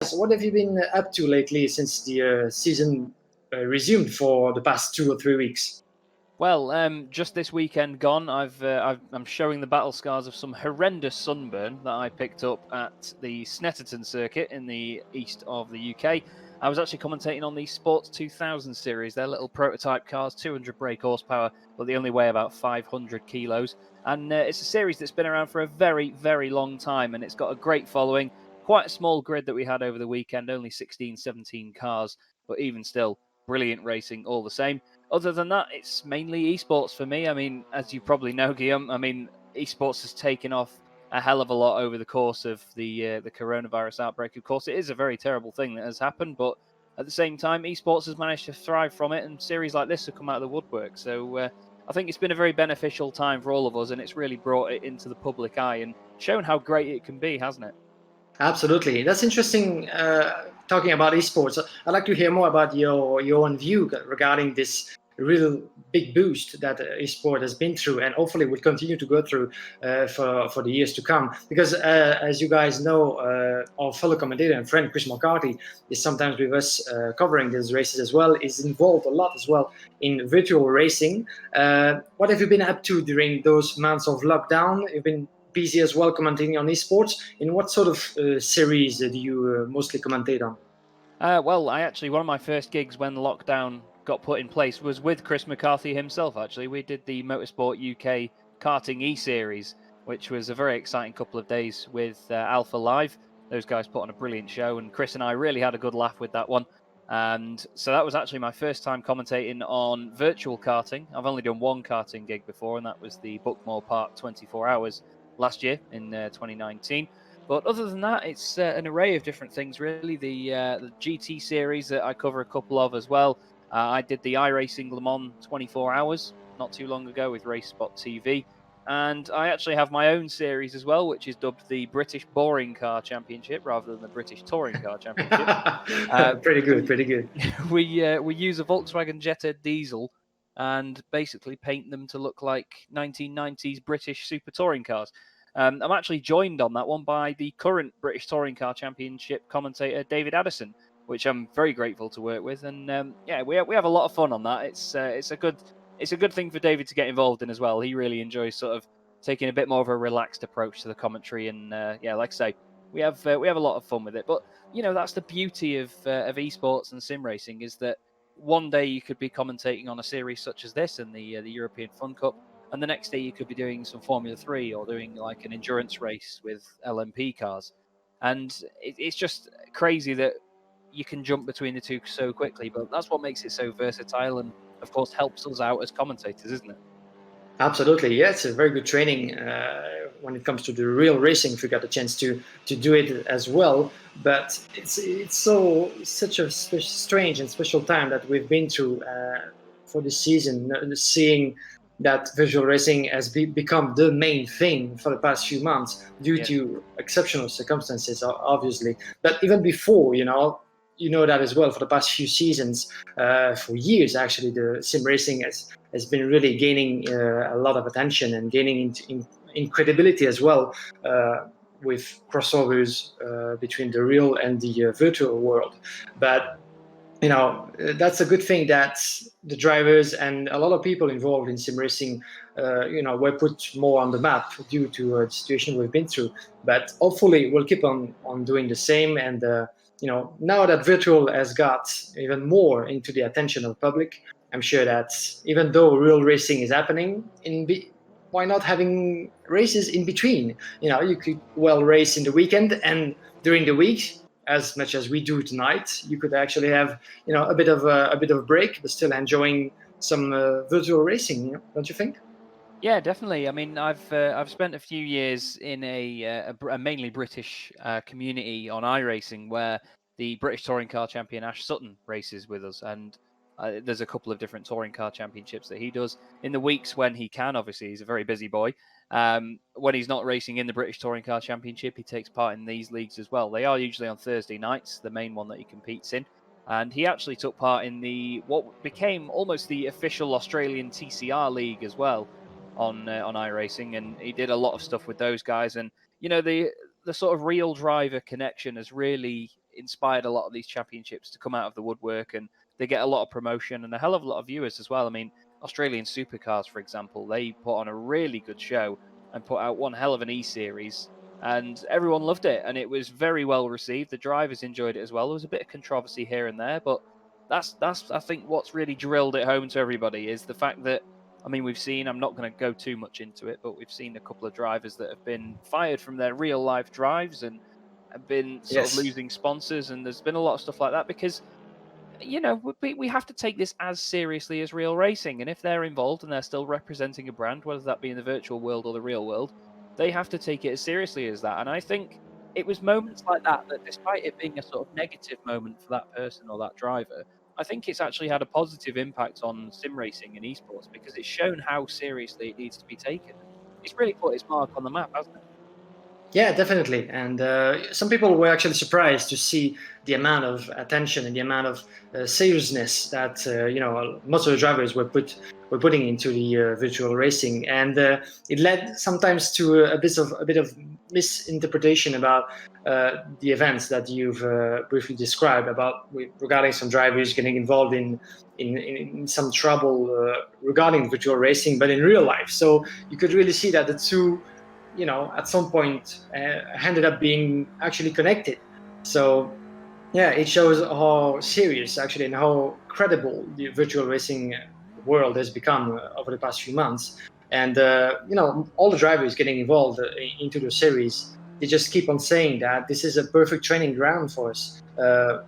Chaz, what have you been up to lately since the season resumed for the past 2 or 3 weeks? Well, just this weekend gone, I'm showing the battle scars of some horrendous sunburn that I picked up at the Snetterton circuit in the east of the UK. I was actually commentating on the Sports 2000 series, their little prototype cars, 200 brake horsepower, but they only weigh about 500 kilos. And it's a series that's been around for a very, very long time, and it's got a great following. Quite a small grid that we had over the weekend, only 16, 17 cars, but even still, brilliant racing all the same. Other than that, it's mainly esports for me. I mean, as you probably know, Guillaume, I mean, esports has taken off a hell of a lot over the course of the coronavirus outbreak. Of course, it is a very terrible thing that has happened, but at the same time, esports has managed to thrive from it, and series like this have come out of the woodwork. So I think it's been a very beneficial time for all of us, and it's really brought it into the public eye and shown how great it can be, hasn't it? Absolutely. That's interesting. Talking about esports, I'd like to hear more about your own view regarding this real big boost that esport has been through, and hopefully will continue to go through for the years to come. Because as you guys know, our fellow commentator and friend Chris McCarthy is sometimes with us covering these races as well. Is involved a lot as well in virtual racing. What have you been up to during those months of lockdown? You've been busy as well commentating on esports. In what sort of series do you mostly commentate on? Well, one of my first gigs when lockdown got put in place was with Chris McCarthy himself, actually. We did the Motorsport UK Karting E-Series, which was a very exciting couple of days with Alpha Live. Those guys put on a brilliant show, and Chris and I really had a good laugh with that one. And so that was actually my first time commentating on virtual karting. I've only done one karting gig before, and that was the Bookmore Park 24 Hours last year in 2019. But other than that, it's an array of different things, really. The GT series that I cover a couple of as well. I did the iRacing Le Mans 24 Hours not too long ago with Race Spot TV. And I actually have my own series as well, which is dubbed the British Boring Car Championship rather than the British Touring Car Championship. Pretty good, pretty good. We use a Volkswagen Jetta diesel and basically paint them to look like 1990s British super touring cars. I'm actually joined on that one by the current British Touring Car Championship commentator, David Addison, which I'm very grateful to work with. And yeah, we have a lot of fun on that. It's a good thing for David to get involved in as well. He really enjoys sort of taking a bit more of a relaxed approach to the commentary. And yeah, like I say, we have a lot of fun with it. But you know, that's the beauty of esports and sim racing, is that one day you could be commentating on a series such as this and the European Fun Cup, and the next day you could be doing some Formula 3 or doing like an endurance race with LMP cars. And it's just crazy that you can jump between the two so quickly, but that's what makes it so versatile and, of course, helps us out as commentators, isn't it? Absolutely, yeah, it's a very good training when it comes to the real racing. If you got a chance to do it as well, but it's such a strange and special time that we've been through for this season, seeing that visual racing has become the main thing for the past few months due to exceptional circumstances, obviously. But even before, you know that as well. For the past few seasons, for years actually, the sim racing has been really gaining a lot of attention and gaining in credibility as well, with crossovers between the real and the virtual world. But that's a good thing that the drivers and a lot of people involved in sim racing, were put more on the map due to the situation we've been through. But hopefully we'll keep on doing the same. And now that virtual has got even more into the attention of the public, I'm sure that even though real racing is happening, why not having races in between? You could well race in the weekend, and during the week, as much as we do tonight, you could actually have a bit of a break, but still enjoying some virtual racing, don't you think? Yeah, definitely. I mean, I've spent a few years in a mainly British community on iRacing, where the British Touring Car Champion Ash Sutton races with us, and there's a couple of different touring car championships that he does in the weeks when he can. Obviously, he's a very busy boy. When he's not racing in the British Touring Car Championship, he takes part in these leagues as well. They are usually on Thursday nights, the main one that he competes in. And he actually took part in what became almost the official Australian TCR League as well on iRacing, and he did a lot of stuff with those guys. And the sort of real driver connection has really inspired a lot of these championships to come out of the woodwork, and they get a lot of promotion and a hell of a lot of viewers as well. I mean, Australian Supercars, for example, they put on a really good show and put out one hell of an E-Series, and everyone loved it, and it was very well received. The drivers enjoyed it as well. There was a bit of controversy here and there, but that's I think what's really drilled it home to everybody is the fact that, I mean, we've seen, I'm not going to go too much into it, but we've seen a couple of drivers that have been fired from their real life drives and have been sort of losing sponsors, and there's been a lot of stuff like that because, you know, we have to take this as seriously as real racing. And if they're involved and they're still representing a brand, whether that be in the virtual world or the real world, they have to take it as seriously as that. And I think it was moments like that, that despite it being a sort of negative moment for that person or that driver, I think it's actually had a positive impact on sim racing and esports because it's shown how seriously it needs to be taken. It's really put its mark on the map, hasn't it? Yeah, definitely. And some people were actually surprised to see the amount of attention and the amount of seriousness that most of the drivers were putting into the virtual racing, and it led sometimes to a bit of misinterpretation about the events that you've briefly described about regarding some drivers getting involved in some trouble regarding virtual racing, but in real life. So you could really see that the two, at some point ended up being actually connected. So yeah, it shows how serious actually and how credible the virtual racing world has become over the past few months. And all the drivers getting involved into the series, they just keep on saying that this is a perfect training ground for us,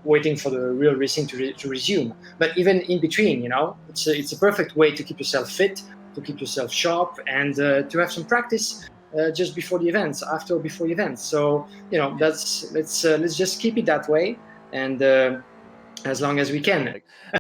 waiting for the real racing to resume. But even in between, it's a perfect way to keep yourself fit, to keep yourself sharp, and to have some practice just before the events, after or before the events. So let's just keep it that way, and as long as we can.